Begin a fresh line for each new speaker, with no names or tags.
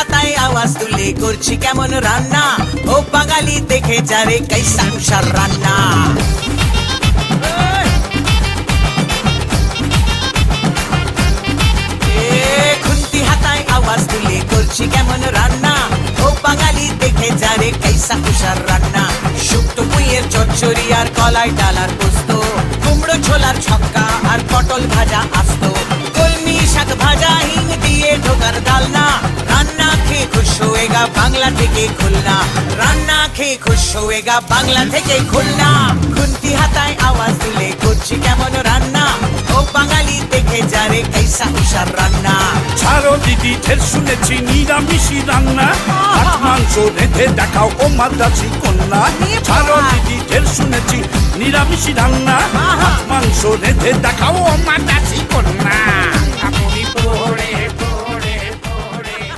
হাতায় আওয়াজ তুলে করছি কেমন রান্না, ও বাঙালি দেখে যারে কাইসা উষার রান্না। খুন্তি হাতায় আওয়াজ তুলে করছি কেমন রান্না, ও বাঙালি দেখে যারে কাইসা উষার রান্না। শুক্তো পুঁইয়ের চচ্চড়ি আর কলাই ডালার পোস্ত, কুমড়ো ছোলার ছক্কা আর পটল ভাজা আস্ত, কলমি শাক ভাজা হিং দিয়ে ঢোকার ডালনা। রান্না খেয়ে খুশ হয়েগা বাংলা থেকে খুলনা, রান্না খেয়ে খুশ হয়েগা বাংলা থেকে খুলনা। খুন্তি হাতায় আওয়াজ তুলে করছি কেমন রান্না, ও বাঙালি দেখে যারে কাইসা উষার রান্না।
ছাড়ো দিদি ঢের শুনেছি নিরামিষি রান্না, হাঁস মাংস রেঁধে দেখাও ও মাদ্রাসি কন্যা। ছাড়ো দিদি ঢের শুনেছি নিরামিষি রান্না, হাঁস মাংস রেঁধে দেখাও ও মাদ্রাসি কন্যা।